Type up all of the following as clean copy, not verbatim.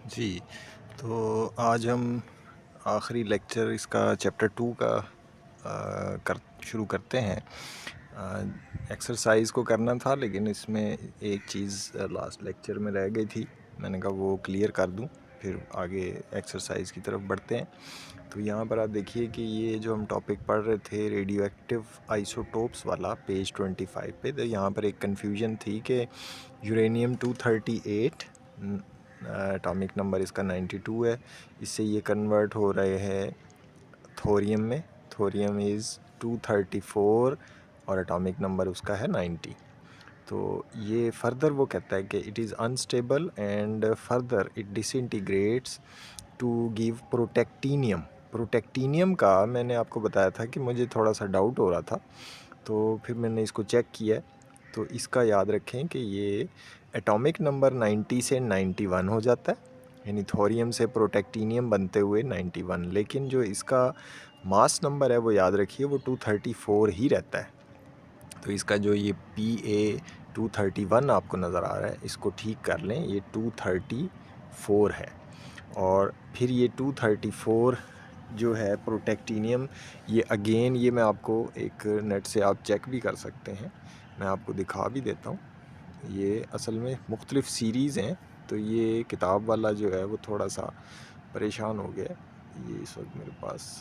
जी, तो आज हम आखिरी लेक्चर इसका चैप्टर 2 का कर शुरू करते हैं। एक्सरसाइज को करना था, लेकिन इसमें एक चीज़ लास्ट लेक्चर में रह गई थी। मैंने कहा वो क्लियर कर दूं, फिर आगे एक्सरसाइज की तरफ बढ़ते हैं। तो यहाँ पर आप देखिए कि ये जो हम टॉपिक पढ़ रहे थे रेडियो एक्टिव आइसोटोप्स वाला, पेज 25 पे, तो यहाँ पर एक कन्फ्यूजन थी कि यूरेनियम 238 एटॉमिक नंबर इसका 92 है, इससे ये कन्वर्ट हो रहे हैं थोरियम में। थोरियम इज़ 234 और एटॉमिक नंबर उसका है 90। तो ये फर्दर वो कहता है कि it is unstable and further it disintegrates to give protactinium. Protactinium का मैंने आपको बताया था कि मुझे थोड़ा सा डाउट हो रहा था, तो फिर मैंने इसको चेक किया। तो इसका याद रखें कि ये एटॉमिक नंबर 90 से 91 हो जाता है, यानी थोरियम से प्रोटेक्टीनियम बनते हुए 91, लेकिन जो इसका मास नंबर है वो याद रखिए वो 234 ही रहता है। तो इसका जो ये PA231 आपको नज़र आ रहा है, इसको ठीक कर लें, ये 234 है। और फिर ये 234 जो है प्रोटेक्टीनियम, ये अगेन ये मैं आपको एक नेट से आप चेक भी कर सकते हैं, मैं आपको दिखा भी देता हूँ। ये असल में मुख्तलिफ सीरीज़ हैं, तो ये किताब वाला जो है वो थोड़ा सा परेशान हो गया। ये इस वक्त मेरे पास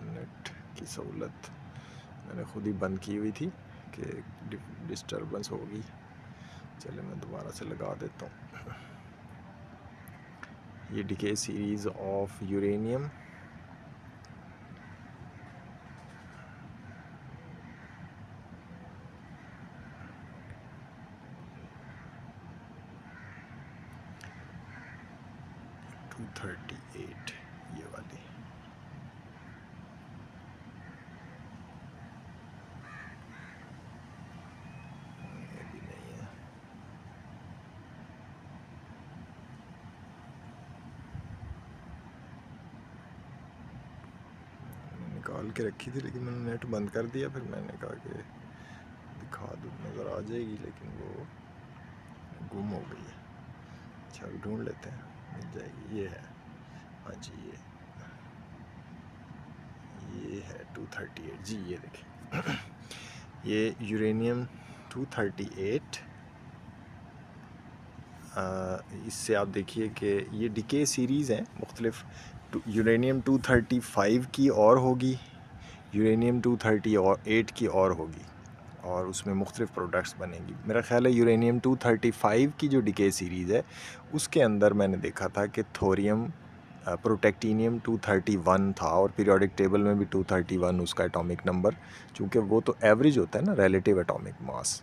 नेट की सहूलत मैंने ख़ुद ही बंद की हुई थी कि डिस्टर्बेंस होगी। चले मैं दोबारा से लगा देता हूँ। ये decay series of uranium, two 38 ये वाली। ये भी नहीं है। मैंने निकाल के रखी थी, लेकिन मैंने नेट बंद कर दिया। फिर मैंने कहा कि दिखा दूँ, नज़र आ जाएगी, लेकिन वो गुम हो गई है। अच्छा, ढूंढ लेते हैं, मिल जाएगी। ये है, हाँ जी, ये है 238 जी। ये देखिए ये यूरेनियम 238। इससे आप देखिए कि ये डिके सीरीज़ हैं मुख्तलिफ। यूरेनियम 235 की और होगी, यूरेनियम 238 की और होगी, और उसमें मुख्तलिफ प्रोडक्ट्स बनेंगी। मेरा ख़्याल है यूरेनियम 235 की जो डिके सीरीज़ है उसके अंदर मैंने देखा था कि थोरियम प्रोटेक्टीनियम 231 था, और पीरियोडिक टेबल में भी 231 उसका एटॉमिक नंबर, चूँकि वो तो एवरेज होता है ना, रिलेटिव एटॉमिक मास,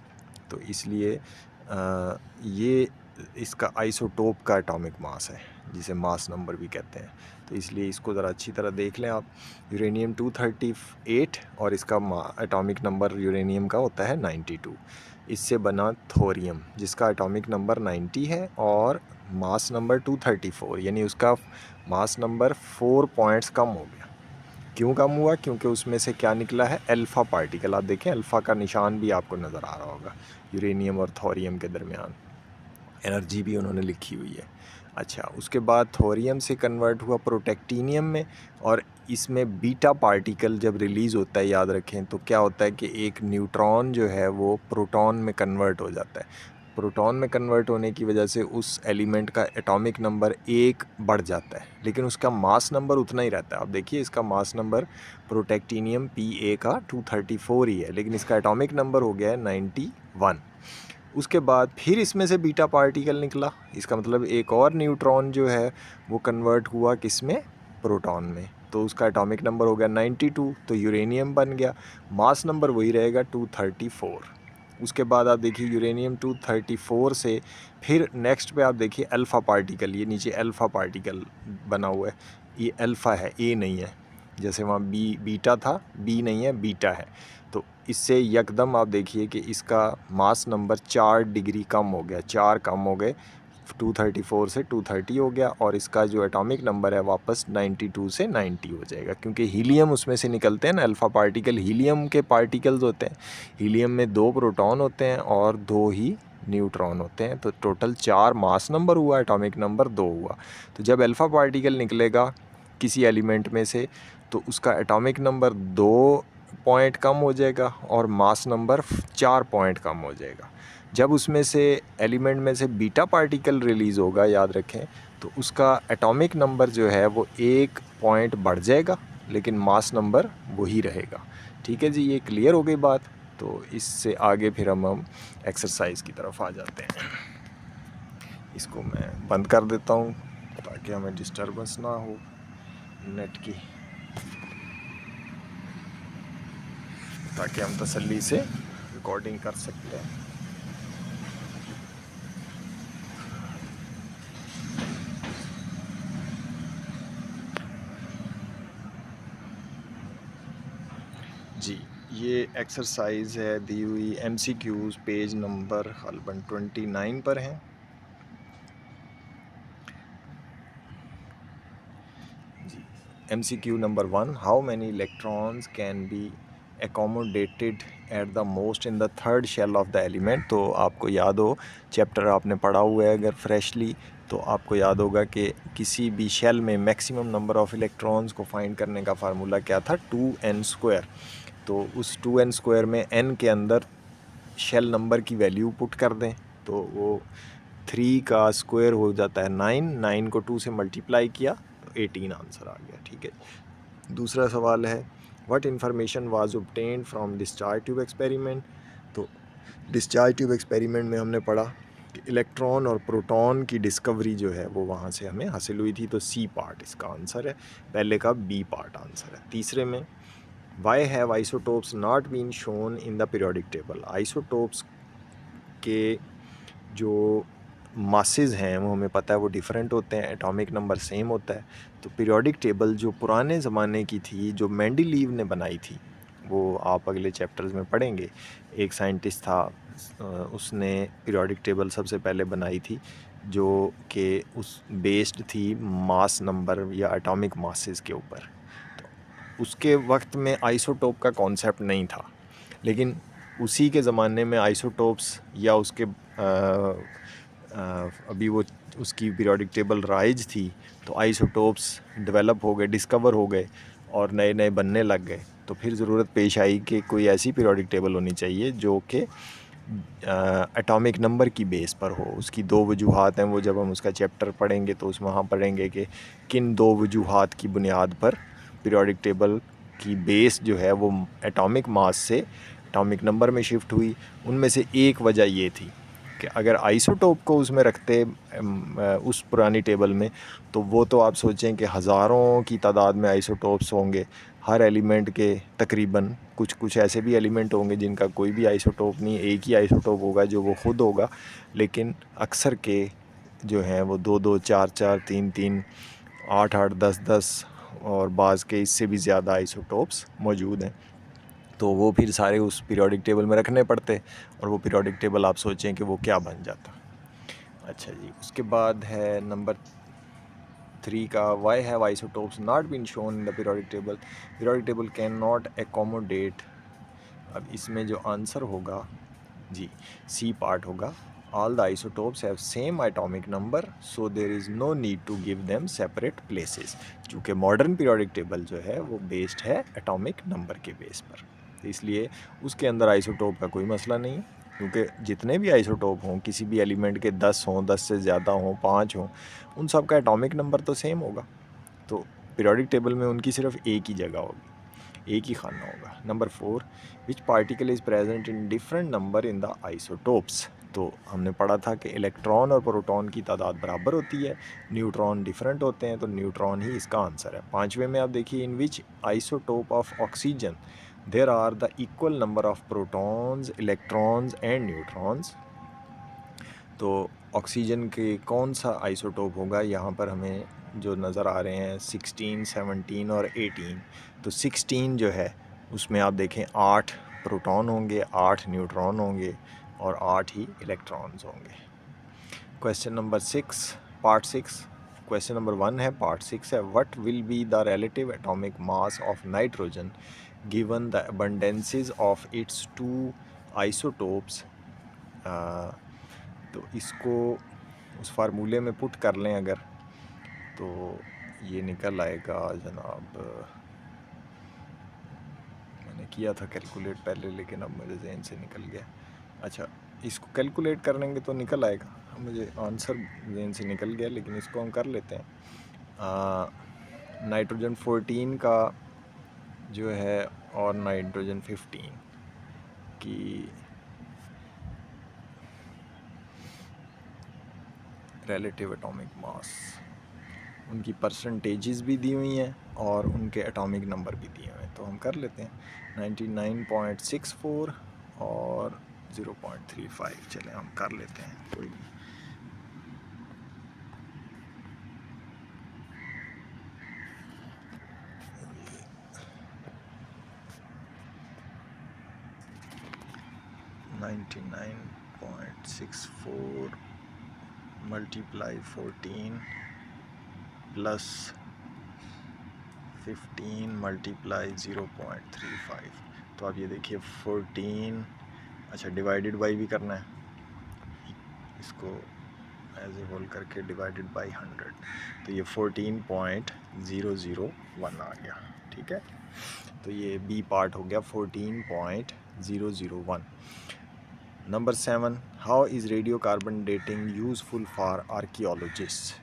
तो इसलिए ये इसका आइसोटोप का एटॉमिक मास है, जिसे मास नंबर भी कहते हैं। तो इसलिए इसको ज़रा अच्छी तरह देख लें आप। यूरेनियम 238 और इसका एटॉमिक नंबर यूरेनियम का होता है 92। इससे बना थोरियम जिसका एटॉमिक नंबर 90 है और मास नंबर 234, यानी उसका मास नंबर 4 पॉइंट्स कम हो गया। क्यों कम हुआ? क्योंकि उसमें से क्या निकला है, अल्फ़ा पार्टिकल। आप देखें, अल्फ़ा का निशान भी आपको नज़र आ रहा होगा यूरेनियम और थोरियम के दरमियान, एनर्जी भी उन्होंने लिखी हुई है। अच्छा, उसके बाद थोरियम से कन्वर्ट हुआ प्रोटेक्टीनियम में, और इसमें बीटा पार्टिकल जब रिलीज़ होता है, याद रखें, तो क्या होता है कि एक न्यूट्रॉन जो है वो प्रोटॉन में कन्वर्ट हो जाता है। प्रोटॉन में कन्वर्ट होने की वजह से उस एलिमेंट का एटॉमिक नंबर 1 बढ़ जाता है, लेकिन उसका मास नंबर उतना ही रहता है। आप देखिए, इसका मास नंबर प्रोटेक्टीनियम PA का 234 ही है, लेकिन इसका एटॉमिक नंबर हो गया है 91। उसके बाद फिर इसमें से बीटा पार्टिकल निकला, इसका मतलब एक और न्यूट्रॉन जो है वो कन्वर्ट हुआ किस में, प्रोटॉन में, तो उसका एटॉमिक नंबर हो गया 92, तो यूरेनियम बन गया। मास नंबर वही रहेगा 234। उसके बाद आप देखिए यूरेनियम 234 से फिर नेक्स्ट पे आप देखिए अल्फ़ा पार्टिकल, ये नीचे अल्फ़ा पार्टिकल बना हुआ है, ये अल्फ़ा है, ए नहीं है। जैसे वहाँ बीटा था, बी नहीं है, बीटा है। तो इससे यकदम आप देखिए कि इसका मास नंबर 4 डिग्री कम हो गया, 4 कम हो गए, 234 से 230 हो गया, और इसका जो एटॉमिक नंबर है वापस 92 से 90 हो जाएगा, क्योंकि हीलियम उसमें से निकलते हैं ना, अल्फ़ा पार्टिकल हीलियम के पार्टिकल्स होते हैं। हीलियम में 2 प्रोटॉन होते हैं और 2 ही न्यूट्रॉन होते हैं। तो टोटल 4 मास नंबर हुआ, एटॉमिक नंबर 2 हुआ। तो जब अल्फ़ा पार्टिकल निकलेगा किसी एलिमेंट में से तो उसका एटॉमिक नंबर 2 पॉइंट कम हो जाएगा और मास नंबर 4 पॉइंट कम हो जाएगा। जब उसमें से एलिमेंट में से बीटा पार्टिकल रिलीज़ होगा, याद रखें, तो उसका एटॉमिक नंबर जो है वो 1 पॉइंट बढ़ जाएगा, लेकिन मास नंबर वही रहेगा। ठीक है जी, ये क्लियर हो गई बात। तो इससे आगे फिर हम एक्सरसाइज की तरफ आ जाते हैं। इसको मैं बंद कर देता हूँ ताकि हमें डिस्टर्बेंस ना हो नेट की, ताकि हम तसल्ली से रिकॉर्डिंग कर सकते हैं। जी, ये एक्सरसाइज है दी हुई MCQs पेज नंबर ग़ालिबन 29 पर हैं। जी, MCQ number 1, how many electrons can be accommodated at the most in the third shell of the element. तो आपको याद हो, चैप्टर आपने पढ़ा हुआ है अगर फ्रेशली, तो आपको याद होगा कि किसी भी शेल में मैक्सिमम नंबर ऑफ़ इलेक्ट्रॉन्स को फाइंड करने का फार्मूला क्या था, 2n²। तो उस 2n² में n के अंदर शेल नंबर की वैल्यू पुट कर दें तो वो 3 का स्क्वायर हो जाता है 9 को 2 से मल्टीप्लाई किया तो 18 आंसर आ गया। ठीक है। दूसरा सवाल है, what information was obtained from discharge tube experiment. तो डिस्चार्ज ट्यूब एक्सपेरिमेंट में हमने पढ़ा कि इलेक्ट्रॉन और प्रोटॉन की डिस्कवरी जो है वो वहाँ से हमें हासिल हुई थी। तो सी पार्ट इसका आंसर है, पहले का बी पार्ट आंसर है। तीसरे में, why have isotopes not been shown in the periodic table. Isotopes के जो मासेस हैं वो हमें पता है वो डिफरेंट होते हैं, एटॉमिक नंबर सेम होता है। तो पीरियोडिक टेबल जो पुराने ज़माने की थी, जो मेंडेलीव ने बनाई थी, वो आप अगले चैप्टर्स में पढ़ेंगे। एक साइंटिस्ट था, उसने पीरियोडिक टेबल सबसे पहले बनाई थी, जो कि उस बेस्ड थी मास नंबर या एटॉमिक मासेस के ऊपर। तो उसके वक्त में आइसोटोप का कॉन्सेप्ट नहीं था, लेकिन उसी के ज़माने में आइसोटोप्स या उसके अभी वो उसकी पीरियोडिक टेबल राइज थी, तो आइसोटोप्स डेवलप हो गए, डिस्कवर हो गए और नए नए बनने लग गए। तो फिर ज़रूरत पेश आई कि कोई ऐसी पीरियोडिक टेबल होनी चाहिए जो कि एटॉमिक नंबर की बेस पर हो। उसकी 2 वजूहात हैं, वो जब हम उसका चैप्टर पढ़ेंगे तो उसमें वहाँ पढ़ेंगे कि किन 2 वजूहात की बुनियाद पर पीरियोडिक टेबल की बेस जो है वो एटॉमिक मास से एटॉमिक नंबर में शिफ्ट हुई। उनमें से एक वजह ये थी कि अगर आइसोटोप को उसमें रखते उस पुरानी टेबल में, तो वो तो आप सोचें कि हज़ारों की तादाद में आइसोटोप्स होंगे हर एलिमेंट के तकरीबन। कुछ ऐसे भी एलिमेंट होंगे जिनका कोई भी आइसोटोप नहीं, एक ही आइसोटोप होगा जो वो ख़ुद होगा, लेकिन अक्सर के जो हैं वो 2-2, 4-4, 3-3, 8-8, 10-10 और बाज़ के इससे भी ज़्यादा आइसोटोप्स मौजूद हैं। तो वो फिर सारे उस पीरियोडिक टेबल में रखने पड़ते और वो पीरियोडिक टेबल आप सोचें कि वो क्या बन जाता। अच्छा जी, उसके बाद है नंबर 3 का, why have isotopes not been shown in the periodic table. Periodic table can not accommodate. अब इसमें जो आंसर होगा जी, सी पार्ट होगा, all the isotopes have same atomic number so there is no need to give them separate places. चूँकि modern periodic table जो है वो बेस्ड है एटॉमिक नंबर के बेस पर, इसलिए उसके अंदर आइसोटोप का कोई मसला नहीं, क्योंकि जितने भी आइसोटोप हों, किसी भी एलिमेंट के 10 हों, 10 से ज़्यादा हों, 5 हों, उन सब का एटॉमिक नंबर तो सेम होगा। तो पीरियोडिक टेबल में उनकी सिर्फ एक ही जगह होगी, एक ही खाना होगा। Number 4, which particle is present in different number in the isotopes. तो हमने पढ़ा था कि इलेक्ट्रॉन और प्रोटॉन की तादाद बराबर होती है, न्यूट्रॉन डिफरेंट होते हैं, तो न्यूट्रॉन ही इसका आंसर है। 5वें में आप देखिए, in which isotope of oxygen there are the equal number of protons, electrons and neutrons. तो ऑक्सीजन के कौन सा आइसोटोप होगा, यहाँ पर हमें जो नज़र आ रहे हैं 16, 17 और 18। तो 16 जो है उसमें आप देखें 8 प्रोटॉन होंगे, 8 न्यूट्रॉन होंगे और 8 ही इलेक्ट्रॉन्स होंगे। Question number 6, part 6। Question number 1 है, पार्ट 6 है, what will be the relative atomic mass of nitrogen given the abundances of its 2 isotopes तो इसको उस फार्मूले में पुट कर लें अगर, तो ये निकल आएगा जनाब, मैंने किया था कैलकुलेट पहले लेकिन अब मेरे जहन से निकल गया। अच्छा, इसको कैलकुलेट करेंगे तो निकल आएगा, मुझे आंसर जहन से निकल गया लेकिन इसको हम कर लेते हैं। नाइट्रोजन 14 का जो है और नाइट्रोजन 15 की रिलेटिव एटॉमिक मास, उनकी परसेंटेजेस भी दी हुई हैं और उनके एटॉमिक नंबर भी दिए हुए हैं, तो हम कर लेते हैं 99.64 और 0.35। चलें हम कर लेते हैं, कोई नहीं। Ninety 99.64 multiply 14 plus 15 multiply 0.35। तो आप ये देखिए 14, अच्छा डिवाइडेड बाई भी करना है, इसको एज ए होल करके डिवाइडेड बाई 100, तो ये 14.001 आ गया। ठीक है, तो ये बी पार्ट हो गया 14.001। Number 7, how is radio carbon dating useful for archaeologist.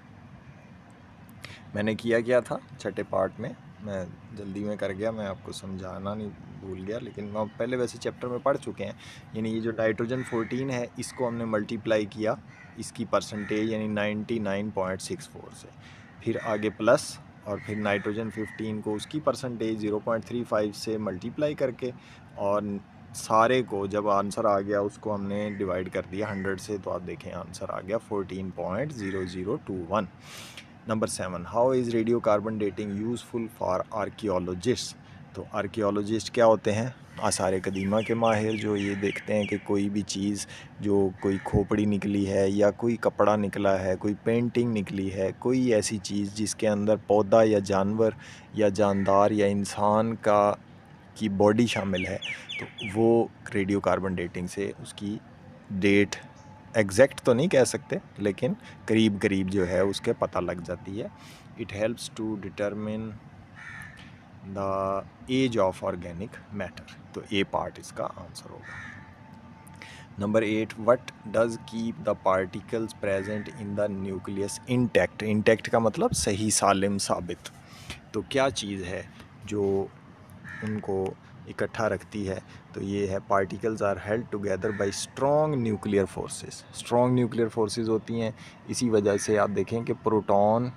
मैंने किया था छठे पार्ट में, मैं जल्दी में कर गया, मैं आपको समझाना नहीं भूल गया, लेकिन हम पहले वैसे चैप्टर में पढ़ चुके हैं। यानी ये जो नाइट्रोजन 14 है इसको हमने मल्टीप्लाई किया इसकी परसेंटेज यानी 99.64 से, फिर आगे प्लस, और फिर नाइट्रोजन 15 को उसकी परसेंटेज 0.35 से मल्टीप्लाई करके, और सारे को जब आंसर आ गया उसको हमने डिवाइड कर दिया 100 से, तो आप देखें आंसर आ गया 14.0021। Number 7, how is radio carbon dating useful for archaeologist. तो आर्कियोलॉजिस्ट क्या होते हैं? आसार कदीमा के माहिर, जो ये देखते हैं कि कोई भी चीज़, जो कोई खोपड़ी निकली है या कोई कपड़ा निकला है, कोई पेंटिंग निकली है, कोई ऐसी चीज़ जिसके अंदर पौधा या जानवर या जानदार या इंसान की बॉडी शामिल है, तो वो रेडियो कार्बन डेटिंग से उसकी डेट एग्जैक्ट तो नहीं कह सकते लेकिन करीब करीब जो है उसके पता लग जाती है। It helps to determine the age of organic matter, तो ए पार्ट इसका आंसर होगा। Number 8, what does keep the particles present in the nucleus intact. Intact का मतलब सही सालिम साबित, तो क्या चीज़ है जो उनको इकट्ठा रखती है? तो ये है particles are held together by strong nuclear forces. Strong nuclear forces होती हैं, इसी वजह से आप देखें कि प्रोटॉन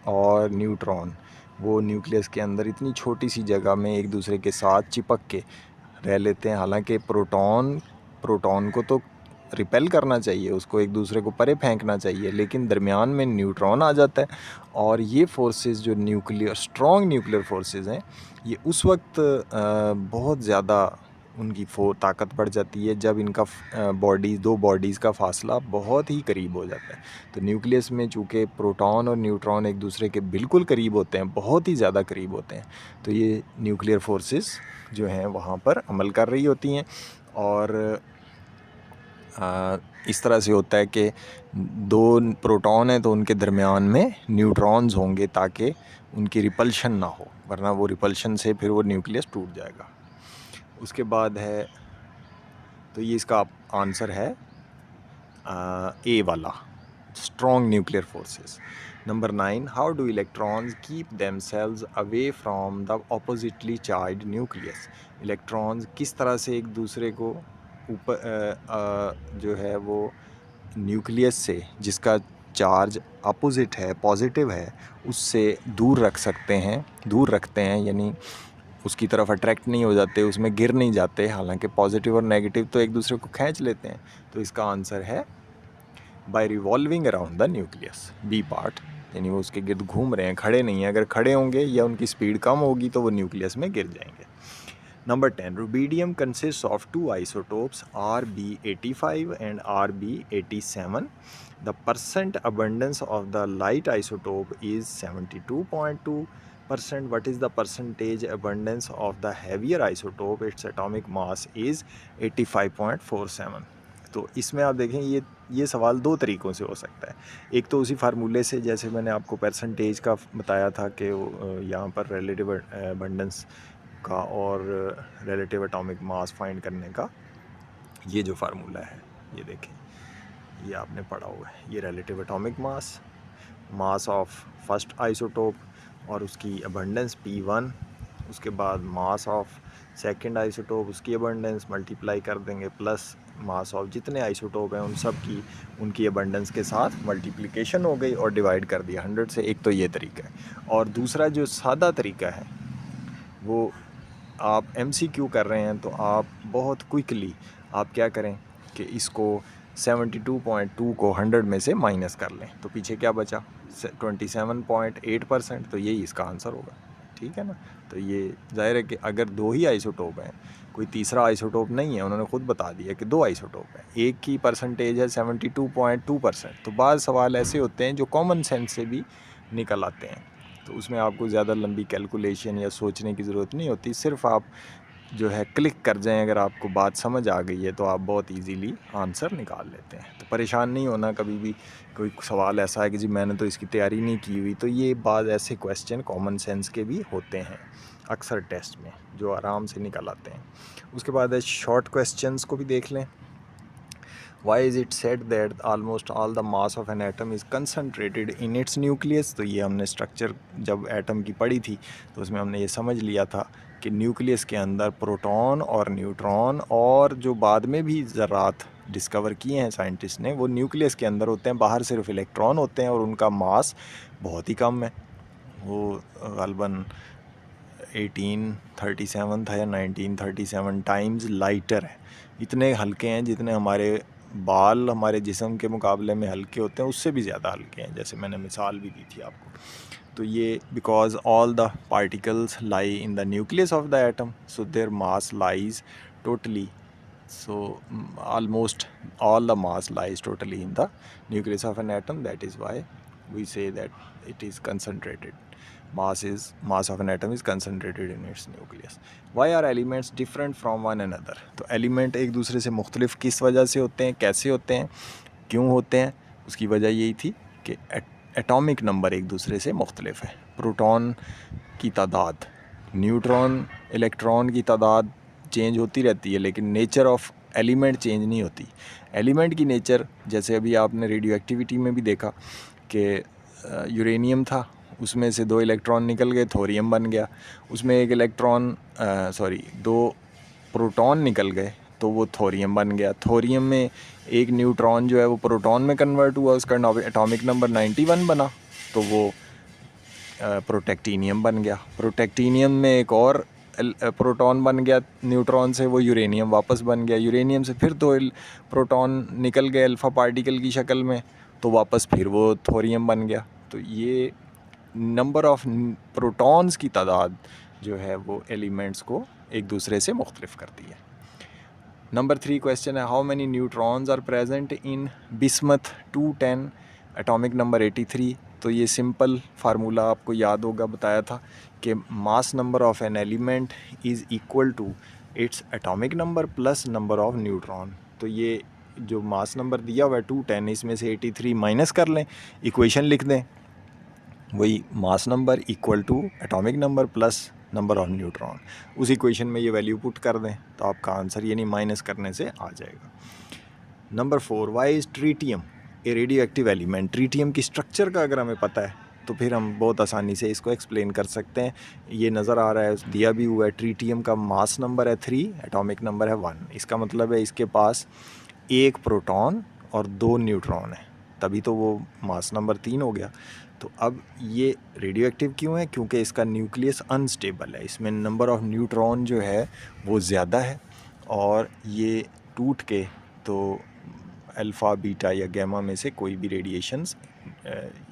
और न्यूट्रॉन वो न्यूक्लियस के अंदर इतनी छोटी सी जगह में एक दूसरे के साथ चिपक के रह लेते हैं। हालांकि प्रोटॉन को तो रिपेल करना चाहिए, उसको एक दूसरे को परे फेंकना चाहिए, लेकिन दरमियान में न्यूट्रॉन आ जाता है। और ये फोर्सेस जो स्ट्रॉन्ग न्यूक्लियर फोर्सेस हैं, ये उस वक्त बहुत ज़्यादा उनकी ताकत बढ़ जाती है जब इनका दो बॉडीज़ का फासला बहुत ही करीब हो जाता है। तो न्यूक्लियस में चूँकि प्रोटॉन और न्यूट्रॉन एक दूसरे के बिल्कुल करीब होते हैं, बहुत ही ज़्यादा करीब होते हैं, तो ये न्यूक्लियर फोर्सेस जो हैं वहाँ पर अमल कर रही होती हैं। और इस तरह से होता है कि दो प्रोटॉन हैं तो उनके दरमियान में न्यूट्रॉन्स होंगे ताकि उनकी रिपल्शन ना हो, वरना वो रिपल्शन से फिर वो न्यूक्लियस टूट जाएगा। उसके बाद है, तो ये इसका आंसर है ए वाला, strong nuclear forces. Number 9, how do electrons keep themselves away from the oppositely charged nucleus. Electrons किस तरह से एक दूसरे को ऊपर जो है वो न्यूक्लियस से जिसका चार्ज अपोजिट है, पॉजिटिव है, उससे दूर रखते हैं, यानी उसकी तरफ अट्रैक्ट नहीं हो जाते, उसमें गिर नहीं जाते। हालांकि पॉजिटिव और नेगेटिव तो एक दूसरे को खींच लेते हैं। तो इसका आंसर है by revolving around the nucleus, B part, यानी वो उसके गिर्द घूम रहे हैं, खड़े नहीं हैं। अगर खड़े होंगे या उनकी स्पीड कम होगी तो वो न्यूक्लियस में गिर जाएंगे। Number 10, rubidium consists of two isotopes Rb85 and Rb87. The percent abundance of the light isotope is 72.2%. What is the percentage abundance of the heavier isotope? Its atomic mass is 85.47. तो इसमें आप देखें ये सवाल दो तरीक़ों से हो सकता है। एक तो उसी फार्मूले से, जैसे मैंने आपको परसेंटेज का बताया था कि यहाँ पर रिलेटिव अबंडेंस का और रिलेटिव एटॉमिक मास फाइंड करने का ये जो फार्मूला है, ये देखें, ये आपने पढ़ा हुआ है। ये relative atomic mass of first isotope और उसकी अबंडेंस P1, उसके बाद मास ऑफ सेकंड आइसोटोप, उसकी अबंडेंस मल्टीप्लाई कर देंगे प्लस मास ऑफ जितने आइसोटोप हैं उन सब की उनकी अबंडेंस के साथ मल्टीप्लिकेशन हो गई और डिवाइड कर दिया 100 से। एक तो ये तरीका है। और दूसरा जो सादा तरीका है वो आप MCQ कर रहे हैं तो आप बहुत क्विकली आप क्या करें कि इसको 72.2 को 100 में से माइनस कर लें, तो पीछे क्या बचा 27.8%, तो यही इसका आंसर होगा। ठीक है ना। तो ये जाहिर है कि अगर दो ही आइसोटोप हैं, कोई तीसरा आइसोटोप नहीं है, उन्होंने खुद बता दिया कि दो आइसोटोप हैं, एक की परसेंटेज है 72.2%, तो बाद सवाल ऐसे होते हैं जो कॉमन सेंस से भी निकल आते हैं। तो उसमें आपको ज़्यादा लंबी कैलकुलेशन या सोचने की ज़रूरत नहीं होती, सिर्फ आप जो है क्लिक कर जाएं, अगर आपको बात समझ आ गई है तो आप बहुत इजीली आंसर निकाल लेते हैं। तो परेशान नहीं होना कभी भी। कोई सवाल ऐसा है कि जी मैंने तो इसकी तैयारी नहीं की हुई, तो ये बाद ऐसे क्वेश्चन कॉमन सेंस के भी होते हैं अक्सर टेस्ट में, जो आराम से निकल आते हैं। उसके बाद शॉर्ट क्वेश्चंस को भी देख लें। Why is it said that almost all the mass of an atom is concentrated in its nucleus? तो ये हमने स्ट्रक्चर जब एटम की पढ़ी थी तो उसमें हमने ये समझ लिया था कि न्यूक्लियस के अंदर प्रोटॉन और न्यूट्रॉन, और जो बाद में भी ज़रात डिस्कवर किए हैं साइंटिस्ट ने, वो न्यूक्लियस के अंदर होते हैं, बाहर सिर्फ इलेक्ट्रॉन होते हैं और उनका मास बहुत ही कम है। वो ग़ालिबन 1837 था या 1937 टाइम्स लाइटर है। इतने हल्के हैं जितने हमारे बाल हमारे जिस्म के मुकाबले में हल्के होते हैं, उससे भी ज़्यादा हल्के हैं, जैसे मैंने मिसाल भी दी थी आपको। तो ये because all the particles lie in the nucleus of the atom, so their mass lies totally, so almost all the mass lies totally in the nucleus of an atom. That is why we say that it is concentrated. Mass of an atom is concentrated in its nucleus. Why are elements different from one another? तो element एक दूसरे से मुख्तलिफ किस वजह से होते हैं, कैसे होते हैं, क्यों होते हैं? उसकी वजह यही थी कि एटॉमिक नंबर एक दूसरे से मुख्तलिफ है। प्रोटॉन की तादाद, न्यूट्रॉन, इलेक्ट्रॉन की तादाद चेंज होती रहती है, लेकिन नेचर ऑफ एलिमेंट चेंज नहीं होती। एलिमेंट की नेचर, जैसे अभी आपने रेडियो एक्टिविटी में भी देखा कि यूरेनियम था, उसमें से 2 इलेक्ट्रॉन निकल गए, थोरियम बन गया। उसमें एक इलेक्ट्रॉन 2 प्रोटॉन निकल गए तो वो थोरियम बन गया। थोरियम में एक न्यूट्रॉन जो है वो प्रोटॉन में कन्वर्ट हुआ, उसका एटॉमिक नंबर 91 बना, तो वो प्रोटेक्टीनियम बन गया। प्रोटेक्टीनियम में एक और प्रोटॉन बन गया न्यूट्रॉन से, वो यूरेनियम वापस बन गया। यूरेनियम से फिर 2 प्रोटॉन निकल गए अल्फ़ा पार्टिकल की शक्ल में, तो वापस फिर वो थोरियम बन गया। तो ये नंबर ऑफ़ प्रोटॉन्स की तादाद जो है वो एलिमेंट्स को एक दूसरे से मुख्तलिफ करती है। नंबर 3 क्वेश्चन है, how many neutrons are present in bismuth 210 atomic number 83। तो ये सिंपल फार्मूला आपको याद होगा, बताया था कि mass number of an element is equal to its atomic number plus number of neutron. तो ये जो मास नंबर दिया हुआ है 210, इसमें से 83 माइनस कर लें, इक्वेशन लिख दें, वही mass number equal to atomic number plus number of neutron. उस इक्वेशन में ये वैल्यू पुट कर दें तो आपका आंसर ये नहीं माइनस करने से आ जाएगा। Number 4, why is tritium a radioactive element. Tritium की स्ट्रक्चर का अगर हमें पता है तो फिर हम बहुत आसानी से इसको एक्सप्लेन कर सकते हैं। ये नज़र आ रहा है, दिया भी हुआ है, ट्रीटियम का मास नंबर है 3, एटॉमिक नंबर है 1। इसका मतलब है इसके पास 1 प्रोटॉन और 2 न्यूट्रॉन है, तभी तो वो मास नंबर 3 हो गया। तो अब ये रेडियो एक्टिव क्यों है? क्योंकि इसका न्यूक्लियस अनस्टेबल है, इसमें नंबर ऑफ़ न्यूट्रॉन जो है वो ज़्यादा है, और ये टूट के तो अल्फ़ा, बीटा या गैमा में से कोई भी रेडिएशंस,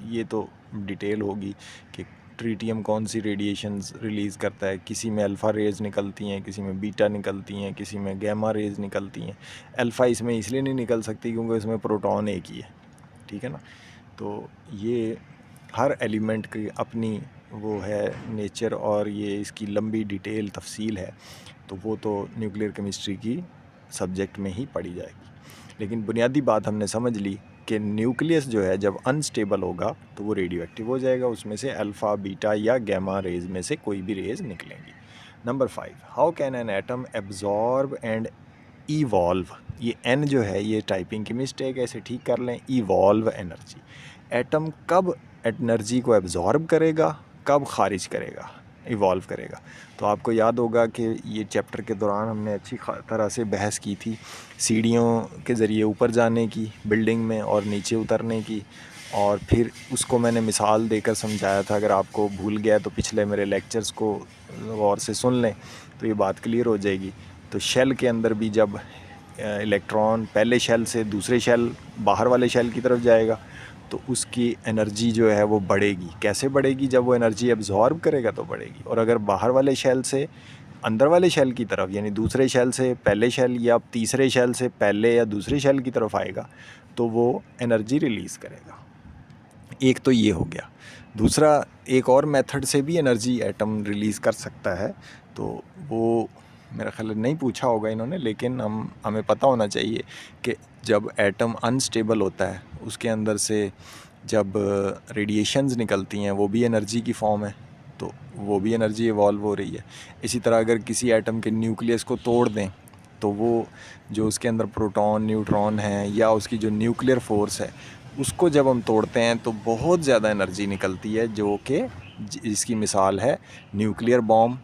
ये तो डिटेल होगी कि ट्रीटियम कौन सी रेडिएशंस रिलीज़ करता है। किसी में अल्फ़ा रेज़ निकलती हैं, किसी में बीटा निकलती हैं, किसी में गैमा रेज़ निकलती हैं। अल्फ़ा इसमें इसलिए नहीं निकल सकती क्योंकि इसमें प्रोटॉन एक ही है, ठीक है ना। तो ये हर एलिमेंट की अपनी वो है नेचर, और ये इसकी लंबी डिटेल तफसील है, तो वो तो न्यूक्लियर केमिस्ट्री की सब्जेक्ट में ही पढ़ी जाएगी। लेकिन बुनियादी बात हमने समझ ली कि न्यूक्लियस जो है जब अनस्टेबल होगा तो वो रेडियो एक्टिव हो जाएगा, उसमें से अल्फ़ा, बीटा या गैमा रेज में से कोई भी रेज निकलेंगी। Number 5, how can an atom absorb and evolve. ये एन जो है ये टाइपिंग की मिस्टेक है, इसे ठीक कर लें। इवॉल्व एनर्जी, एटम कब एनर्जी को एब्जॉर्ब करेगा, कब खारिज करेगा, इवॉल्व करेगा। तो आपको याद होगा कि ये चैप्टर के दौरान हमने अच्छी तरह से बहस की थी सीढ़ियों के ज़रिए ऊपर जाने की बिल्डिंग में और नीचे उतरने की, और फिर उसको मैंने मिसाल देकर समझाया था। अगर आपको भूल गया तो पिछले मेरे लेक्चर्स को गौर से सुन लें तो ये बात क्लियर हो जाएगी। तो शेल के अंदर भी जब इलेक्ट्रॉन पहले शेल से दूसरे शेल, बाहर वाले शेल की तरफ जाएगा तो उसकी एनर्जी जो है वो बढ़ेगी। कैसे बढ़ेगी? जब वो एनर्जी एब्जॉर्ब करेगा तो बढ़ेगी। और अगर बाहर वाले शेल से अंदर वाले शेल की तरफ, यानी दूसरे शेल से पहले शेल या तीसरे शेल से पहले या दूसरे शेल की तरफ आएगा तो वो एनर्जी रिलीज़ करेगा। एक तो ये हो गया। दूसरा, एक और मेथड से भी एनर्जी एटम रिलीज़ कर सकता है, तो वो मेरा ख्याल नहीं पूछा होगा इन्होंने, लेकिन हमें पता होना चाहिए कि जब एटम अनस्टेबल होता है उसके अंदर से जब रेडिएशंस निकलती हैं वो भी एनर्जी की फॉर्म है, तो वो भी एनर्जी इवॉल्व हो रही है। इसी तरह अगर किसी एटम के न्यूक्लियस को तोड़ दें तो वो जो उसके अंदर प्रोटॉन, न्यूट्रॉन हैं या उसकी जो न्यूक्लियर फोर्स है उसको जब हम तोड़ते हैं तो बहुत ज़्यादा एनर्जी निकलती है, जो कि इसकी मिसाल है न्यूक्लियर बॉम्ब।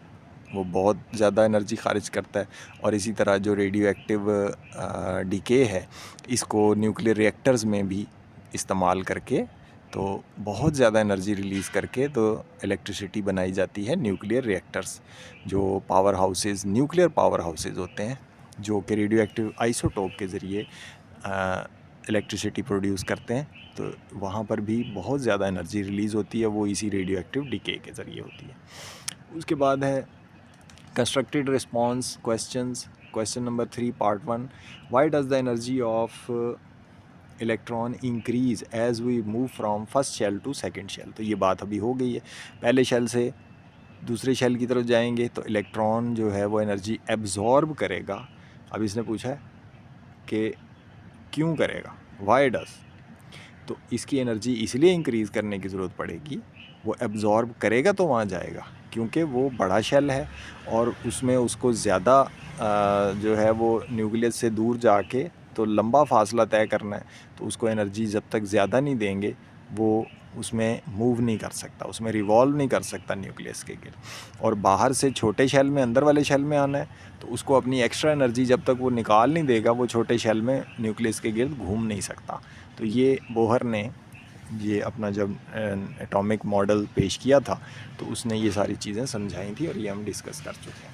वो बहुत ज़्यादा एनर्जी खारिज करता है। और इसी तरह जो रेडियो एक्टिव डीके है इसको न्यूक्लियर रिएक्टर्स में भी इस्तेमाल करके तो बहुत ज़्यादा एनर्जी रिलीज़ करके तो इलेक्ट्रिसिटी बनाई जाती है। न्यूक्लियर रिएक्टर्स जो power houses, nuclear power houses होते हैं जो कि रेडियो एक्टिव आइसोटोप के ज़रिए इलेक्ट्रिसिटी प्रोड्यूस करते हैं, तो वहाँ पर भी बहुत ज़्यादा एनर्जी रिलीज़ होती है, वो इसी रेडियो एक्टिव डीके के ज़रिए होती है। उसके बाद है constructed response questions. Question number 3 part 1, why does the energy of electron increase as we move from first shell to second shell. तो ये बात अभी हो गई है, पहले शेल से दूसरे शेल की तरफ जाएंगे तो इलेक्ट्रॉन जो है वो एनर्जी एब्जॉर्ब करेगा। अब इसने पूछा है कि क्यों करेगा, वाई डज। तो इसकी एनर्जी इसलिए इंक्रीज़ करने की ज़रूरत पड़ेगी, वो एब्जॉर्ब करेगा तो वहाँ जाएगा क्योंकि वो बड़ा शेल है और उसमें उसको ज़्यादा जो है वो न्यूक्लियस से दूर जाके तो लंबा फासला तय करना है, तो उसको एनर्जी जब तक ज़्यादा नहीं देंगे वो उसमें मूव नहीं कर सकता, उसमें रिवॉल्व नहीं कर सकता न्यूक्लियस के गिर्द। और बाहर से छोटे शेल में, अंदर वाले शेल में आना है तो उसको अपनी एक्स्ट्रा एनर्जी जब तक वो निकाल नहीं देगा वो छोटे शेल में न्यूक्लियस के गिर्द घूम नहीं सकता। तो ये बोहर ने ये अपना जब एटॉमिक मॉडल पेश किया था तो उसने ये सारी चीज़ें समझाई थी और ये हम डिस्कस कर चुके हैं।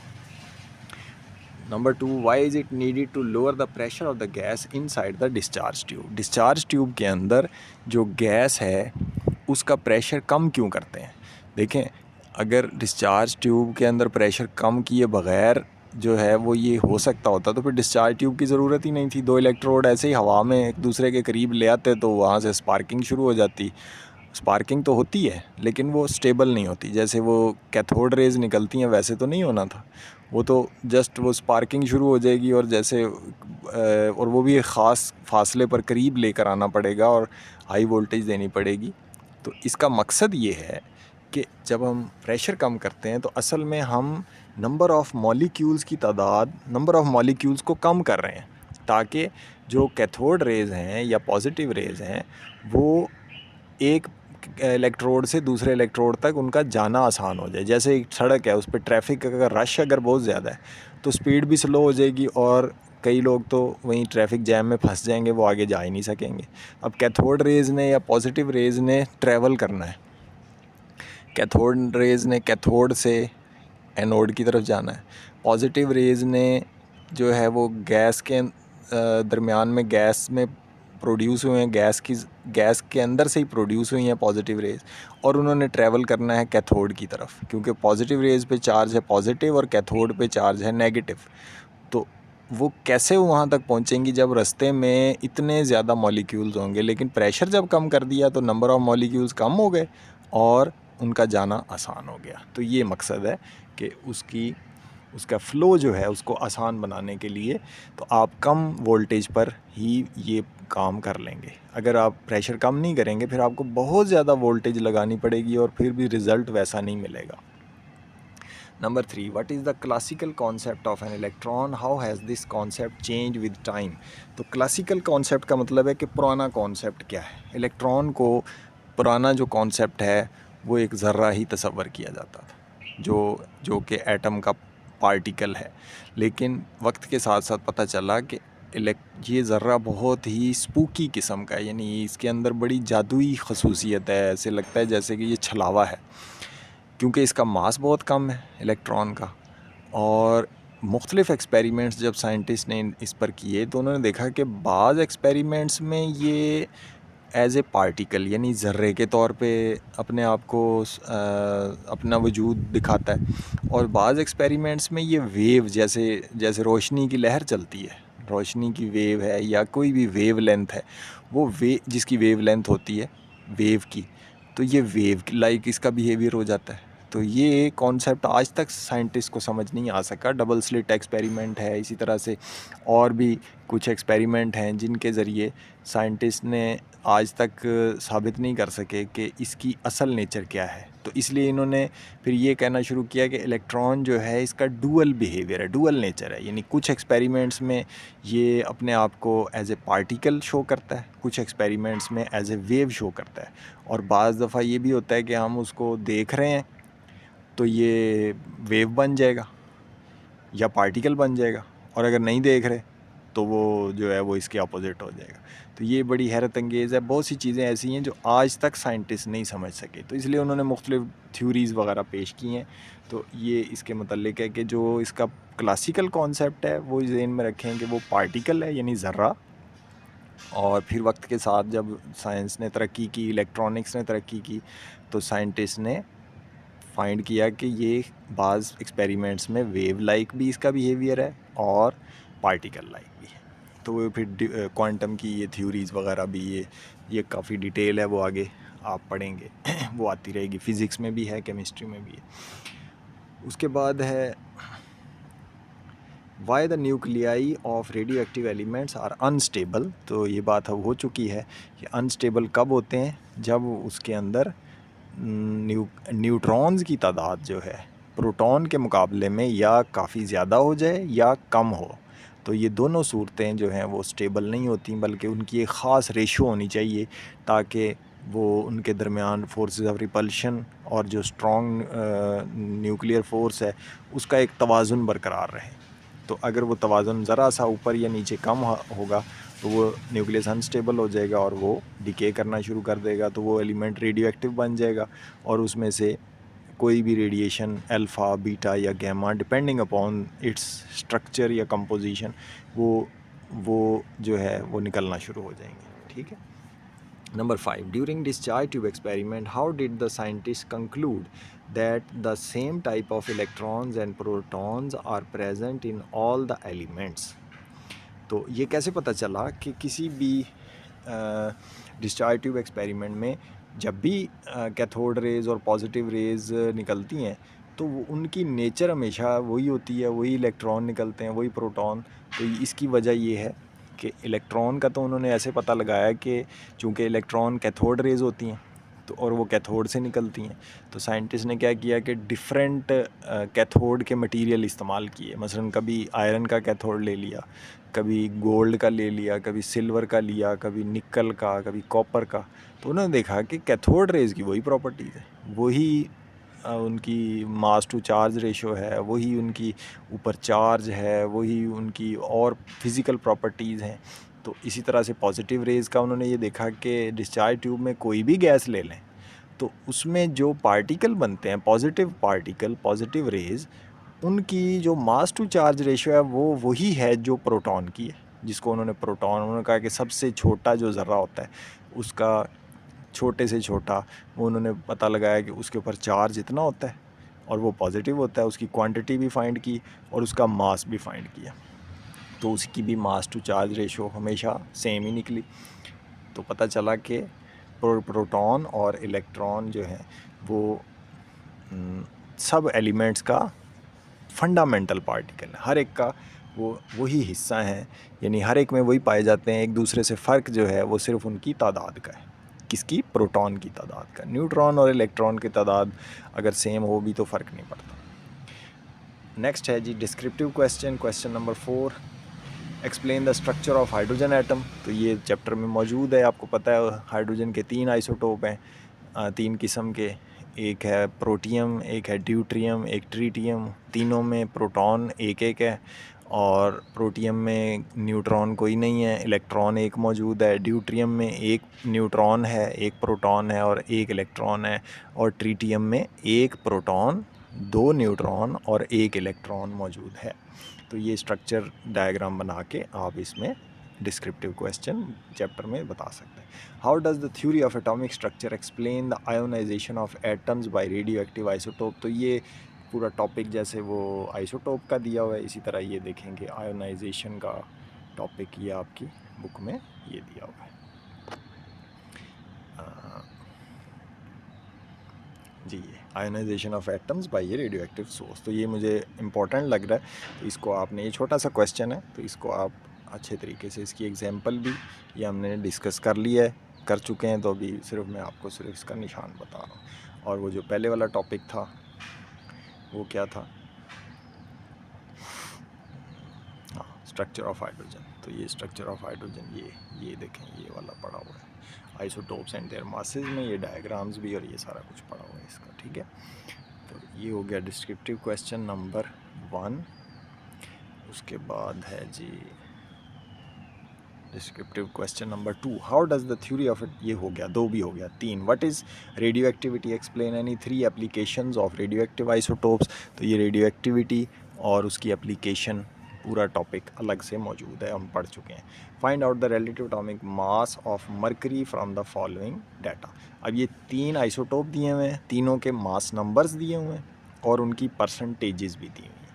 Number 2, why is it needed to lower the pressure of the gas inside the discharge tube. Discharge tube के अंदर जो गैस है उसका प्रेशर कम क्यों करते हैं? देखें, अगर डिस्चार्ज ट्यूब के अंदर प्रेशर कम किए बग़ैर जो है वो ये हो सकता होता तो फिर डिस्चार्ज ट्यूब की ज़रूरत ही नहीं थी। 2 इलेक्ट्रोड ऐसे ही हवा में एक दूसरे के करीब ले आते तो वहाँ से स्पार्किंग शुरू हो जाती। स्पार्किंग तो होती है लेकिन वो स्टेबल नहीं होती, जैसे वो कैथोड रेज निकलती हैं वैसे तो नहीं होना था। वो तो जस्ट वो स्पार्किंग शुरू हो जाएगी और जैसे और वो भी एक ख़ास फासले पर करीब लेकर आना पड़ेगा और हाई वोल्टेज देनी पड़ेगी। तो इसका मकसद ये है कि जब हम प्रेशर कम करते हैं तो असल में हम नंबर ऑफ़ मॉलिक्यूल्स की तादाद, नंबर ऑफ़ मॉलिक्यूल्स को कम कर रहे हैं ताकि जो कैथोड रेज़ हैं या पॉजिटिव रेज़ हैं वो एक इलेक्ट्रोड से दूसरे इलेक्ट्रोड तक उनका जाना आसान हो जाए। जैसे एक सड़क है उस पर ट्रैफिक का रश अगर बहुत ज़्यादा है तो स्पीड भी स्लो हो जाएगी और कई लोग तो वहीं ट्रैफिक जैम में फंस जाएंगे, वो आगे जा ही नहीं सकेंगे। अब कैथोड रेज़ ने या पॉजिटिव रेज़ ने ट्रैवल करना है, कैथोड रेज़ ने कैथोड से एनोड की तरफ जाना है, पॉजिटिव रेज़ ने जो है वो गैस के दरमियान में गैस में प्रोड्यूस हुए हैं, गैस के अंदर से ही प्रोड्यूस हुई हैं पॉजिटिव रेज़, और उन्होंने ट्रैवल करना है कैथोड की तरफ क्योंकि पॉजिटिव रेज़ पे चार्ज है पॉजिटिव और कैथोड पे चार्ज है नेगेटिव। तो वो कैसे वहाँ तक पहुँचेंगी जब रास्ते में इतने ज़्यादा मॉलिक्यूल्स होंगे, लेकिन प्रेशर जब कम कर दिया तो नंबर ऑफ़ मॉलिक्यूल्स कम हो गए और उनका जाना आसान हो गया। तो ये मकसद है कि उसकी उसका फ़्लो जो है उसको आसान बनाने के लिए, तो आप कम वोल्टेज पर ही ये काम कर लेंगे। अगर आप प्रेशर कम नहीं करेंगे फिर आपको बहुत ज़्यादा वोल्टेज लगानी पड़ेगी और फिर भी रिज़ल्ट वैसा नहीं मिलेगा। Number 3, what is the classical concept of an electron? How has this concept changed with time? तो क्लासिकल कॉन्सेप्ट का मतलब है कि पुराना कॉन्सेप्ट क्या है। इलेक्ट्रॉन को पुराना जो कॉन्सेप्ट है वो एक ज़र्रा ही तसव्वुर किया जाता था, जो कि एटम का पार्टिकल है। लेकिन वक्त के साथ साथ पता चला कि ये ज़र्रा बहुत ही स्पूकी किस्म का है, यानी इसके अंदर बड़ी जादुई खसूसियत है। ऐसे लगता है जैसे कि ये छलावा है, क्योंकि इसका मास बहुत कम है इलेक्ट्रॉन का। और मुख्तलिफ़ एक्सपेरिमेंट्स जब साइंटिस्ट ने इस पर किए तो उन्होंने देखा कि बाज़ एक्सपेरिमेंट्स में ये एज ए पार्टिकल यानी ज़र्रे के तौर पे अपने आप को अपना वजूद दिखाता है, और बाज़ एक्सपेरिमेंट्स में ये वेव जैसे रोशनी की लहर चलती है, रोशनी की वेव है या कोई भी वेव लेंथ है, वो जिसकी वेव लेंथ होती है वेव की, तो ये वेव लाइक इसका बिहेवियर हो जाता है। तो ये कॉन्सेप्ट आज तक साइंटिस्ट को समझ नहीं आ सका। डबल स्लिट एक्सपेरिमेंट है, इसी तरह से और भी कुछ एक्सपेरिमेंट हैं जिनके ज़रिए साइंटिस्ट ने आज तक साबित नहीं कर सके कि इसकी असल नेचर क्या है। तो इसलिए इन्होंने फिर ये कहना शुरू किया कि इलेक्ट्रॉन जो है इसका डुअल बिहेवियर है, डुअल नेचर है, यानी कुछ एक्सपेरिमेंट्स में ये अपने आप को एज ए पार्टिकल शो करता है, कुछ एक्सपेरिमेंट्स में एज ए वेव शो करता है, और बाज़ दफ़ा ये भी होता है कि हम उसको देख रहे हैं तो ये वेव बन जाएगा या पार्टिकल बन जाएगा, और अगर नहीं देख रहे तो वो जो है वो इसके अपोजिट हो जाएगा। तो ये बड़ी हैरत अंगेज़ है। बहुत सी चीज़ें ऐसी हैं जो आज तक साइंटिस्ट नहीं समझ सके, तो इसलिए उन्होंने मुख्तलिफ़ थ्योरीज़ वगैरह पेश की हैं। तो ये इसके मतलब है कि जो इसका क्लासिकल कॉन्सेप्ट है वो ज़हन में रखें कि वो पार्टिकल है यानी ज़र्रा, और फिर वक्त के साथ जब साइंस ने तरक्की की, इलेक्ट्रॉनिक्स ने तरक्की की, तो साइंटिस्ट ने फाइंड किया कि ये बाज़ एक्सपेरिमेंट्स में वेव लाइक भी इसका बिहेवियर है और पार्टिकल लाइक भी है। तो वो फिर क्वांटम की ये थ्योरीज़ वगैरह भी ये काफ़ी डिटेल है, वो आगे आप पढ़ेंगे वो आती रहेगी, फ़िज़िक्स में भी है, केमिस्ट्री में भी है। उसके बाद है why the nuclei of radioactive elements are unstable. तो ये बात अब हो चुकी है कि अनस्टेबल कब होते हैं, जब उसके अंदर न्यूट्रॉन्स की तादाद जो है प्रोटॉन के मुकाबले में या काफ़ी ज़्यादा हो जाए या कम हो। तो ये दोनों सूरतें जो हैं वो स्टेबल नहीं होती, बल्कि उनकी एक ख़ास रेशो होनी चाहिए ताकि वो उनके दरमियान फोर्सेस ऑफ रिपल्शन और जो स्ट्रॉन्ग न्यूक्लियर फोर्स है उसका एक तवाज़ुन बरकरार रहे। तो अगर वो तवाज़ुन ज़रा सा ऊपर या नीचे कम होगा तो वो न्यूक्लियस अनस्टेबल हो जाएगा और वो डिके करना शुरू कर देगा, तो वो एलिमेंट रेडियो एक्टिव बन जाएगा, और उसमें से कोई भी रेडिएशन अल्फ़ा, बीटा या gamma depending upon its structure या कंपोजिशन वो जो है वो निकलना शुरू हो जाएंगे। ठीक है। Number 5, during discharge tube experiment, how did the scientists conclude that the same type of electrons and protons are present in all the elements? तो ये कैसे पता चला कि किसी भी डिस्चार्ज ट्यूब एक्सपेरिमेंट में जब भी कैथोड रेज़ और पॉजिटिव रेज़ निकलती हैं तो उनकी नेचर हमेशा वही होती है, वही इलेक्ट्रॉन निकलते हैं, वही प्रोटॉन। तो इसकी वजह ये है कि इलेक्ट्रॉन का तो उन्होंने ऐसे पता लगाया कि चूँकि इलेक्ट्रॉन कैथोड रेज़ होती हैं तो और वो कैथोड से निकलती हैं, तो साइंटिस्ट ने क्या किया कि डिफरेंट कैथोड के मटेरियल इस्तेमाल किए। मसलन कभी आयरन का कैथोड ले लिया, कभी गोल्ड का ले लिया, कभी सिल्वर का लिया, कभी निकल का, कभी कॉपर का। तो उन्होंने देखा कि कैथोड रेज़ की वही प्रॉपर्टीज़ है, वही उनकी मास टू चार्ज रेशो है, वही उनकी ऊपर चार्ज है, वही उनकी और फिज़िकल प्रॉपर्टीज़ हैं। तो इसी तरह से पॉजिटिव रेज़ का उन्होंने ये देखा कि डिस्चार्ज ट्यूब में कोई भी गैस ले लें तो उसमें जो पार्टिकल बनते हैं, पॉजिटिव पार्टिकल, पॉजिटिव रेज़, उनकी जो मास टू चार्ज रेशो है वो वही है जो प्रोटॉन की है, जिसको उन्होंने कहा कि सबसे छोटा जो ज़र्रा होता है उसका छोटे से छोटा वो उन्होंने पता लगाया कि उसके ऊपर चार्ज इतना होता है और वो पॉजिटिव होता है। उसकी क्वांटिटी भी फाइंड की और उसका मास भी फाइंड किया, तो उसकी भी मास टू चार्ज रेशो हमेशा सेम ही निकली। तो पता चला कि प्रोटॉन और इलेक्ट्रॉन जो हैं वो सब एलिमेंट्स का फंडामेंटल पार्टिकल, हर एक का वही हिस्सा हैं, यानी हर एक में वही पाए जाते हैं। एक दूसरे से फ़र्क जो है वो सिर्फ उनकी तादाद का है। किसकी? प्रोटॉन की तादाद का। न्यूट्रॉन और इलेक्ट्रॉन की तादाद अगर सेम हो भी तो फ़र्क नहीं पड़ता। नेक्स्ट है जी descriptive question, question number 4, explain the structure of hydrogen atom. तो ये चैप्टर में मौजूद है, आपको पता है हाइड्रोजन के 3 आइसोटोप हैं, 3 किस्म के, एक है प्रोटियम, एक है ड्यूट्रियम, एक ट्रीटियम। तीनों में प्रोटॉन एक एक है, और प्रोटियम में न्यूट्रॉन कोई नहीं है, इलेक्ट्रॉन एक मौजूद है। ड्यूट्रियम में एक न्यूट्रॉन है, एक प्रोटॉन है और एक इलेक्ट्रॉन है। और ट्रीटियम में एक प्रोटॉन, 2 न्यूट्रॉन और एक इलेक्ट्रॉन मौजूद है। तो ये स्ट्रक्चर डायग्राम बना के आप इसमें डिस्क्रिप्टिव क्वेश्चन चैप्टर में बता सकते हैं। How does the theory of atomic structure explain the ionization of atoms by radioactive isotope. तो ये पूरा टॉपिक जैसे वो आइसोटोप का दिया हुआ है, इसी तरह ये देखेंगे आयोनाइजेशन का टॉपिक ये आपकी बुक में ये दिया हुआ है। जी, ये आयोनाइजेशन ऑफ एटम्स बाय ये रेडियो एक्टिव सोर्स। तो ये मुझे इम्पोर्टेंट लग रहा है, तो इसको आपने, ये छोटा सा क्वेश्चन है तो इसको आप अच्छे तरीके से, इसकी एग्जांपल भी ये हमने डिस्कस कर लिया है, कर चुके हैं। तो अभी सिर्फ मैं आपको सिर्फ इसका निशान बता रहा हूँ। और वो जो पहले वाला टॉपिक था वो क्या था? हाँ, स्ट्रक्चर ऑफ हाइड्रोजन। तो ये स्ट्रक्चर ऑफ हाइड्रोजन ये देखें, ये वाला पड़ा हुआ है, आइसोटोप्स एंड देयर मासेस में ये डायग्राम्स भी और ये सारा कुछ पड़ा हुआ है इसका, ठीक है। तो ये हो गया डिस्क्रिप्टिव क्वेश्चन नंबर 1। उसके बाद है जी descriptive question number 2, how does the theory of it, ये हो गया 2 भी हो गया। 3, what is radioactivity, explain any 3 applications of radioactive isotopes. तो ये रेडियो एक्टिविटी और उसकी एप्लीकेशन पूरा टॉपिक अलग से मौजूद है, हम पढ़ चुके हैं। Find out the relative atomic mass of mercury from the following data. अब ये 3 आइसोटोप दिए हुए हैं, तीनों के मास नंबर्स दिए हुए हैं और उनकी परसेंटेजेस भी दी हुई हैं,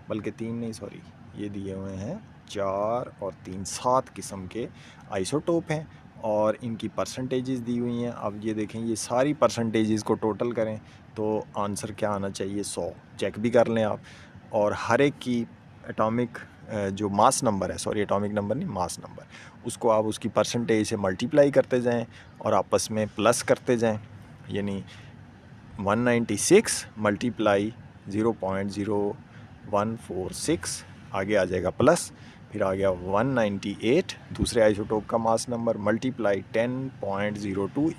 बल्कि 3 नहीं, सॉरी, ये दिए हुए हैं 4 और 3, 7 किस्म के आइसोटोप हैं और इनकी परसेंटेजेस दी हुई हैं। अब ये देखें, ये सारी परसेंटेजेस को टोटल करें तो आंसर क्या आना चाहिए? 100। चेक भी कर लें आप। और हर एक की एटॉमिक जो मास नंबर है, सॉरी एटॉमिक नंबर नहीं, मास नंबर, उसको आप उसकी परसेंटेज से मल्टीप्लाई करते जाएं और आपस में प्लस करते जाएं। यानी 196 मल्टीप्लाई 0.0146, आगे आ जाएगा प्लस, फिर आ गया 198 दूसरे आइसोटोप का मास नंबर, मल्टीप्लाई 10.02,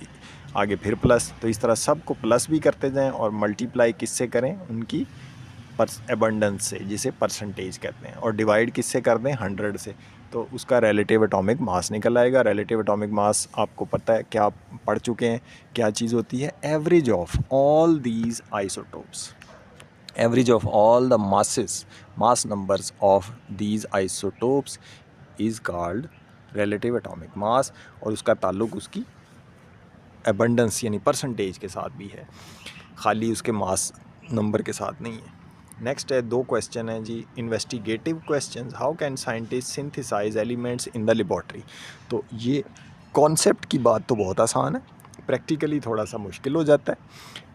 आगे फिर प्लस। तो इस तरह सबको प्लस भी करते जाएं और मल्टीप्लाई किससे करें? उनकी एबंडेंस से, जिसे परसेंटेज कहते हैं, और डिवाइड किससे कर दें? 100 से। तो उसका रिलेटिव एटॉमिक मास निकल आएगा। रिलेटिव एटॉमिक मास आपको पता है, क्या आप पढ़ चुके हैं, क्या चीज़ होती है? Average of all these isotopes, average of all the masses, mass numbers of these isotopes is called relative atomic mass. और उसका ताल्लुक उसकी एबंडेंस यानी परसेंटेज के साथ भी है, खाली उसके मास नंबर के साथ नहीं है। नेक्स्ट है 2 क्वेश्चन है जी, investigative questions, how can scientist synthesize elements in the laboratory. तो ये कॉन्सेप्ट की बात तो बहुत आसान है, प्रैक्टिकली थोड़ा सा मुश्किल हो जाता है,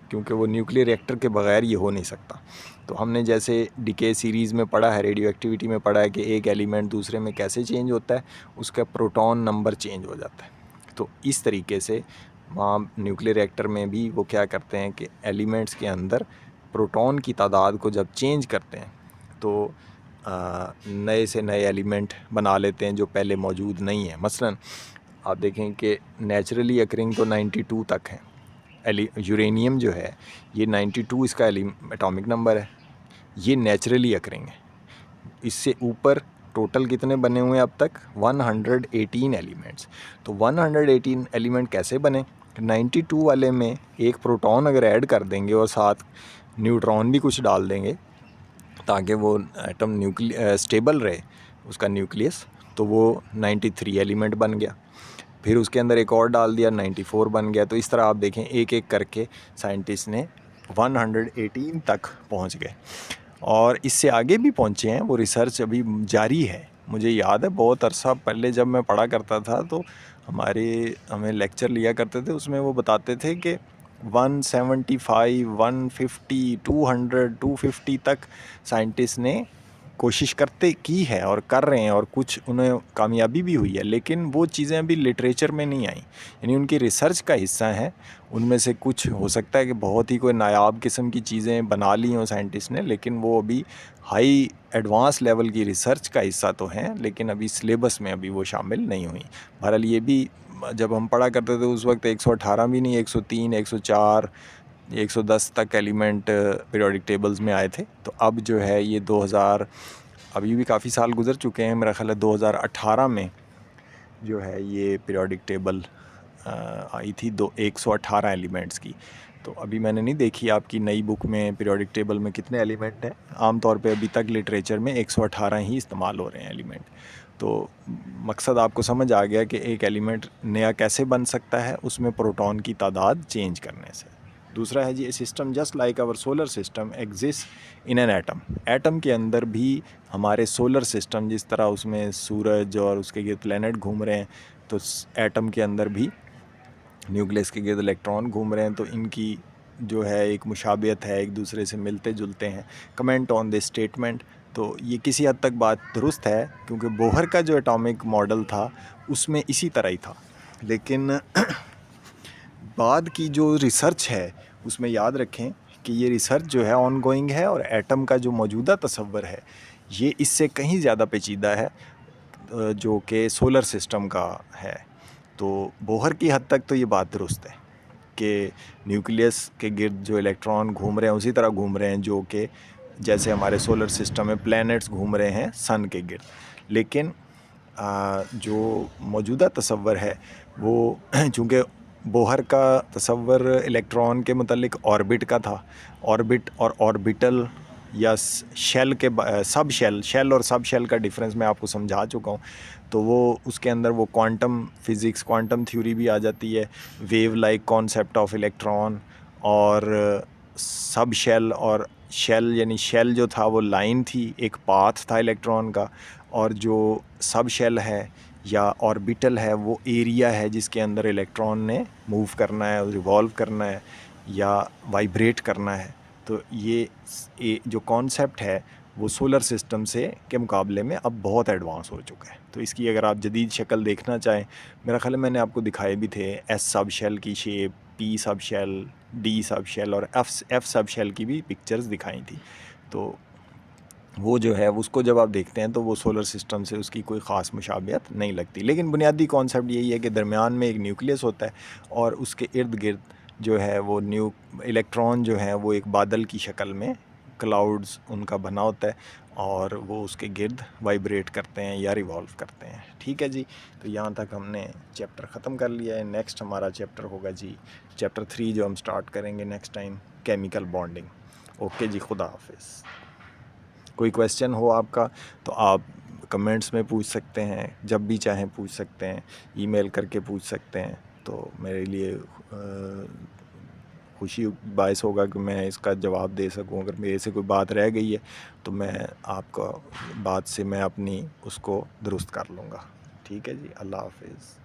क्योंकि वो न्यूक्लियर रिएक्टर के बगैर ये हो नहीं सकता। तो हमने जैसे डीके सीरीज़ में पढ़ा है, रेडियो एक्टिविटी में पढ़ा है कि एक एलिमेंट दूसरे में कैसे चेंज होता है, उसका प्रोटॉन नंबर चेंज हो जाता है। तो इस तरीके से वहाँ न्यूक्लियर रिएक्टर में भी वो क्या करते हैं कि एलिमेंट्स के अंदर प्रोटॉन की तादाद को जब चेंज करते हैं तो नए से नए एलिमेंट बना लेते हैं जो पहले मौजूद नहीं है। मसलन आप देखें कि नेचुरली अकरिंग तो 92 तक है। यूरेनियम जो है ये 92 इसका एटॉमिक नंबर है, ये नेचुरली अकरिंग है। इससे ऊपर टोटल कितने बने हुए हैं अब तक? 118 एलिमेंट्स। तो 118 एलिमेंट कैसे बने? 92 वाले में एक प्रोटॉन अगर ऐड कर देंगे और साथ न्यूट्रॉन भी कुछ डाल देंगे ताकि वो एटम स्टेबल रहे उसका न्यूक्लियस, तो वो 93 एलिमेंट बन गया। फिर उसके अंदर एक और डाल दिया, 94 बन गया। तो इस तरह आप देखें एक एक करके साइंटिस्ट ने 118 तक पहुंच गए और इससे आगे भी पहुंचे हैं। वो रिसर्च अभी जारी है। मुझे याद है बहुत अरसा पहले जब मैं पढ़ा करता था तो हमें लेक्चर लिया करते थे, उसमें वो बताते थे कि 175, 150, 200, 250 तक साइंटिस्ट ने कोशिश की है और कर रहे हैं, और कुछ उन्हें कामयाबी भी हुई है, लेकिन वो चीज़ें अभी लिटरेचर में नहीं आई, यानी उनकी रिसर्च का हिस्सा है। उनमें से कुछ हो सकता है कि बहुत ही कोई नायाब किस्म की चीज़ें बना ली हों साइंटिस्ट ने, लेकिन वो अभी हाई एडवांस लेवल की रिसर्च का हिस्सा तो हैं, लेकिन अभी सिलेबस में अभी वो शामिल नहीं हुई। बहरहाल ये भी जब हम पढ़ा करते थे उस वक्त 118 भी नहीं, 103, 104, 110 तक एलिमेंट पीरियोडिक टेबल्स में आए थे। तो अब जो है ये 2000, अभी भी काफ़ी साल गुजर चुके हैं, मेरा ख्याल है 2018 में जो है ये पीरियोडिक टेबल आई थी 118 एलिमेंट्स की। तो अभी मैंने नहीं देखी आपकी नई बुक में पीरियोडिक टेबल में कितने एलिमेंट हैं। आमतौर पे अभी तक लिटरेचर में 118 ही इस्तेमाल हो रहे हैं एलिमेंट। तो मकसद आपको समझ आ गया कि एक एलिमेंट नया कैसे बन सकता है, उसमें प्रोटॉन की तादाद चेंज करने से। दूसरा है जी, a system just like our solar system exist in an atom. Atom के अंदर भी हमारे सोलर सिस्टम, जिस तरह उसमें सूरज और उसके गिर्द प्लैनेट घूम रहे हैं, तो एटम के अंदर भी न्यूक्लियस के गिर्द इलेक्ट्रॉन घूम रहे हैं। तो इनकी जो है एक मुशाबियत है, एक दूसरे से मिलते जुलते हैं। Comment on this statement. तो ये किसी हद तक बात दुरुस्त है, क्योंकि बोहर का जो एटॉमिक मॉडल था उसमें इसी तरह ही था, लेकिन बाद की जो रिसर्च है उसमें याद रखें कि ये रिसर्च जो है ऑन गोइंग है, और एटम का जो मौजूदा तस्वर है ये इससे कहीं ज़्यादा पेचीदा है, जो कि सोलर सिस्टम का है। तो बोहर की हद तक तो ये बात दुरुस्त है कि न्यूक्लियस के गिर्द जो इलेक्ट्रॉन घूम रहे हैं उसी तरह घूम रहे हैं जो कि जैसे हमारे सोलर सिस्टम में प्लैनेट्स घूम रहे हैं सन के गिर्द। लेकिन जो मौजूदा तस्वर है वो चूँकि बोहर का तस्वर इलेक्ट्रॉन के मुतल्लिक ऑर्बिट का था, ऑर्बिट और ऑर्बिटल या शेल के सब शेल और सब शेल का डिफरेंस मैं आपको समझा चुका हूँ। तो वो उसके अंदर वो क्वांटम फिज़िक्स, क्वांटम थ्योरी भी आ जाती है, wave like concept of electron, और सब शेल और शेल, यानी शेल जो था वो लाइन थी, एक पाथ था इलेक्ट्रॉन का, और जो सब शेल है या ऑर्बिटल है वो एरिया है जिसके अंदर इलेक्ट्रॉन ने मूव करना है, रिवॉल्व करना है या वाइब्रेट करना है। तो ये जो कॉन्सेप्ट है वो सोलर सिस्टम से के मुकाबले में अब बहुत एडवांस हो चुका है। तो इसकी अगर आप जदीद शक्ल देखना चाहें, मेरा ख्याल है मैंने आपको दिखाए भी थे, एस सब शेल की shape, P sub shell, D sub shell और एफ सब शेल की भी पिक्चर्स दिखाई थी। तो वो जो है उसको जब आप देखते हैं तो वो सोलर सिस्टम से उसकी कोई ख़ास मुशाबियत नहीं लगती। लेकिन बुनियादी कॉन्सेप्ट यही है कि दरमियान में एक न्यूक्लियस होता है और उसके इर्द गिर्द जो है वो इलेक्ट्रॉन जो है वो एक बादल की शक्ल में, क्लाउड्स उनका बना होता है, और वो उसके गिर्द वाइब्रेट करते हैं या रिवॉल्व करते हैं। ठीक है जी, तो यहाँ तक हमने चैप्टर ख़त्म कर लिया है। नेक्स्ट हमारा चैप्टर होगा जी चैप्टर 3, जो हम स्टार्ट करेंगे next time, chemical bonding. Okay जी, खुदा हाफिज़। कोई क्वेश्चन हो आपका तो आप कमेंट्स में पूछ सकते हैं, जब भी चाहें पूछ सकते हैं, ईमेल करके पूछ सकते हैं। तो मेरे लिए खुशी बायस होगा कि मैं इसका जवाब दे सकूं। अगर मेरे से कोई बात रह गई है तो मैं आपका बात से मैं अपनी उसको दुरुस्त कर लूँगा। ठीक है जी, अल्लाह हाफिज़।